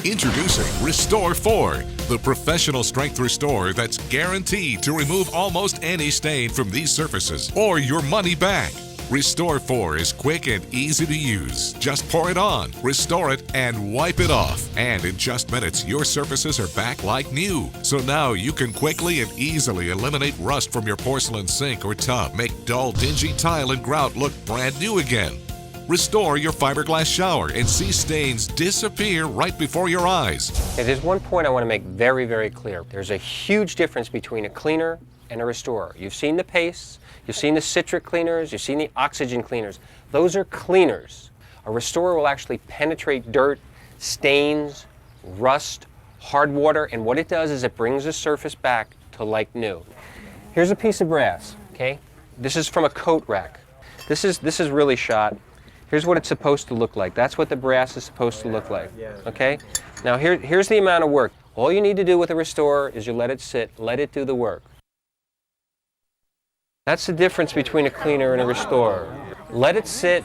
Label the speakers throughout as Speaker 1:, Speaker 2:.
Speaker 1: Introducing Restore 4, the professional strength restore that's guaranteed to remove almost any stain from these surfaces or your money back. Restore 4 is quick and easy to use. Just pour it on, restore it, and wipe it off. And in just minutes, your surfaces are back like new. So now you can quickly and easily eliminate rust from your porcelain sink or tub. Make dull, dingy tile and grout look brand new again. Restore your fiberglass shower and see stains disappear right before your eyes.
Speaker 2: Okay, there's one point I want to make very, very clear. There's a huge difference between a cleaner and a restorer. You've seen the pastes, you've seen the citric cleaners, you've seen the oxygen cleaners. Those are cleaners. A restorer will actually penetrate dirt, stains, rust, hard water, and what it does is it brings the surface back to like new. Here's a piece of brass, okay? This is from a coat rack. This is really shot. Here's what it's supposed to look like. That's what the brass is supposed to look like, okay? Now here's the amount of work. All you need to do with a restorer is you let it sit, let it do the work. That's the difference between a cleaner and a restorer. Let it sit,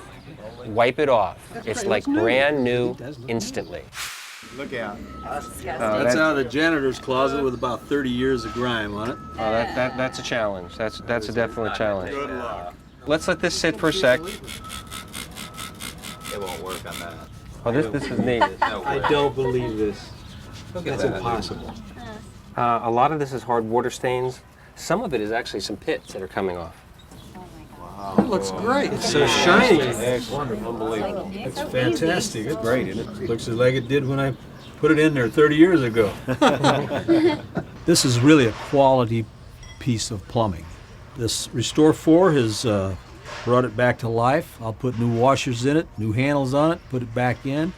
Speaker 2: wipe it off. It's like brand new instantly.
Speaker 3: Look out.
Speaker 4: That's out of the janitor's closet with about 30 years of grime on it.
Speaker 2: Oh, that's a challenge. That's a definite challenge.
Speaker 3: Good luck.
Speaker 2: Let's let this sit for a sec.
Speaker 3: It won't work on that.
Speaker 2: Oh, this is neat.
Speaker 4: I don't believe this. That's impossible.
Speaker 2: A lot of this is hard water stains. Some of it is actually some pits that are coming off.
Speaker 4: It looks great. It's so shiny.
Speaker 5: It's wonderful. Unbelievable. It's fantastic. It's great. It looks like it did when I put it in there 30 years ago. This is really a quality piece of plumbing. This Restore 4 has brought it back to life. I'll put new washers in it, new handles on it, put it back in.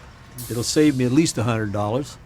Speaker 5: It'll save me at least $100,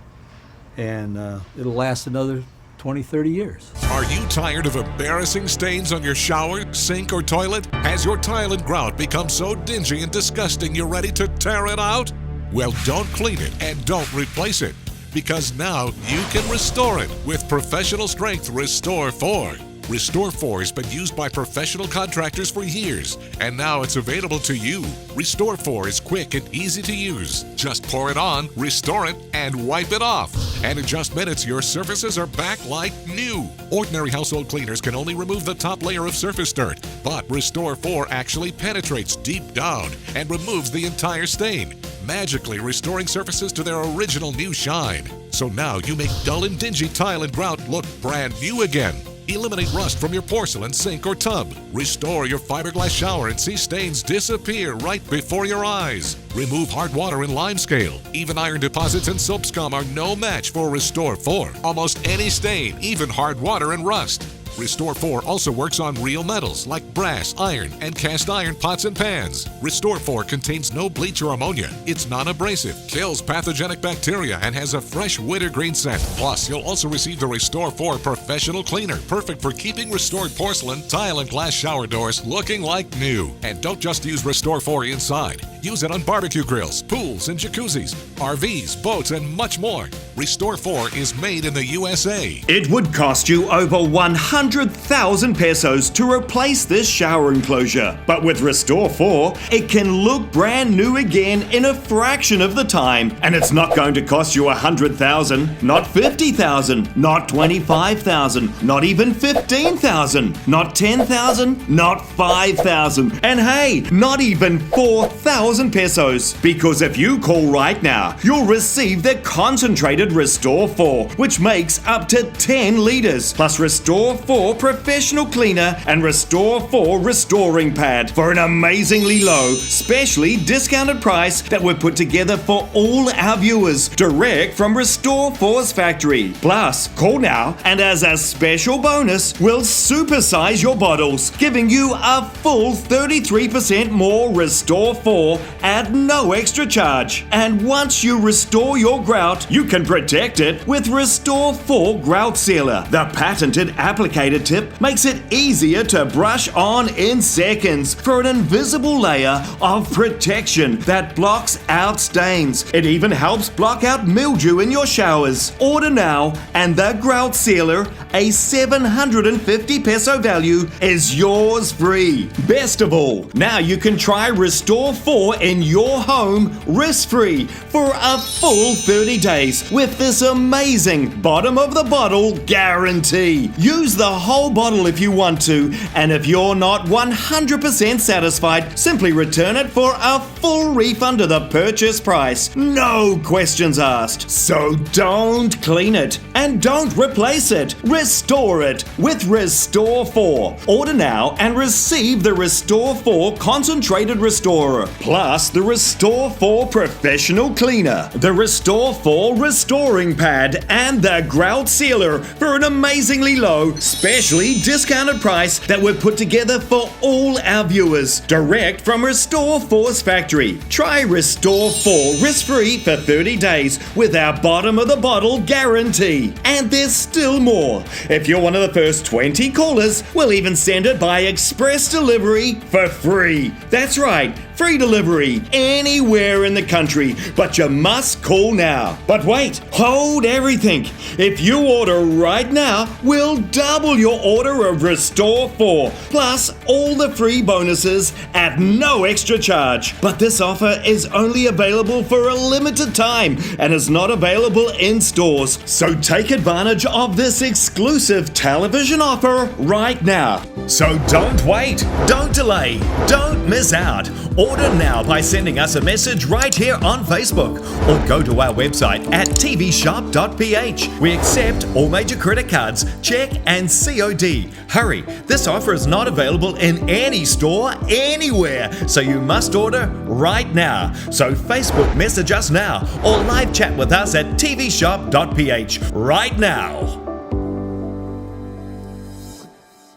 Speaker 5: and it'll last another 20, 30 years.
Speaker 1: Are you tired of embarrassing stains on your shower, sink, or toilet? Has your tile and grout become so dingy and disgusting you're ready to tear it out? Well, don't clean it and don't replace it, because now you can restore it with professional strength Restore 4. Restore 4 has been used by professional contractors for years, and now it's available to you. Restore 4 is quick and easy to use. Just pour it on, restore it, and wipe it off. And in just minutes, your surfaces are back like new. Ordinary household cleaners can only remove the top layer of surface dirt, but Restore 4 actually penetrates deep down and removes the entire stain, magically restoring surfaces to their original new shine. So now you make dull and dingy tile and grout look brand new again. Eliminate rust from your porcelain sink or tub. Restore your fiberglass shower and see stains disappear right before your eyes. Remove hard water and lime scale. Even iron deposits and soap scum are no match for Restore 4. Almost any stain, even hard water and rust. Restore 4 also works on real metals like brass, iron, and cast iron pots and pans. Restore 4 contains no bleach or ammonia. It's non-abrasive, kills pathogenic bacteria, and has a fresh wintergreen scent. Plus, you'll also receive the Restore 4 Professional Cleaner, perfect for keeping restored porcelain, tile, and glass shower doors looking like new. And don't just use Restore 4 inside. Use it on barbecue grills, pools, and jacuzzis, RVs, boats, and much more. Restore 4 is made in the USA.
Speaker 6: It would cost you over 100,000 pesos to replace this shower enclosure. But with Restore 4, it can look brand new again in a fraction of the time. And it's not going to cost you 100,000, not 50,000, not 25,000, not even 15,000, not 10,000, not 5,000, and hey, not even 4,000 pesos. Because if you call right now, you'll receive the concentrated Restore 4, which makes up to 10 liters, plus Restore 4 Professional Cleaner and Restore 4 Restoring Pad for an amazingly low, specially discounted price that we've put together for all our viewers, direct from Restore 4's factory. Plus, call now, and as a special bonus, we'll supersize your bottles, giving you a full 33% more Restore 4 at no extra charge. And once you restore your grout, you can Protect it with Restore 4 Grout Sealer. The patented applicator tip makes it easier to brush on in seconds for an invisible layer of protection that blocks out stains. It even helps block out mildew in your showers. Order now and the Grout Sealer, a 750 peso value, is yours free. Best of all, now you can try Restore 4 in your home risk-free for a full 30 days with this amazing bottom of the bottle guarantee. Use the whole bottle if you want to, and if you're not 100% satisfied, simply return it for a full refund of the purchase price. No questions asked. So don't clean it and don't replace it. Restore it with Restore 4. Order now and receive the Restore 4 Concentrated Restorer, plus the Restore 4 Professional Cleaner, the Restore 4 Restoring Pad, and the Grout Sealer for an amazingly low, specially discounted price that we've put together for all our viewers, direct from Restore 4's factory. Try Restore 4 risk-free for 30 days with our bottom of the bottle guarantee. And there's still more. If you're one of the first 20 callers, we'll even send it by express delivery for free. That's right, free delivery anywhere in the country, but you must call now. But wait, hold everything. If you order right now, we'll double your order of Restore 4, plus all the free bonuses at no extra charge. But this offer is only available for a limited time and is not available in stores. So take advantage of this exclusive television offer right now. So don't wait, don't delay, don't miss out. Order now by sending us a message right here on Facebook or go to our website at tvshop.ph. We accept all major credit cards, check and COD. Hurry, this offer is not available in any store anywhere, so you must order right now. So Facebook message us now or live chat with us at tvshop.ph right now.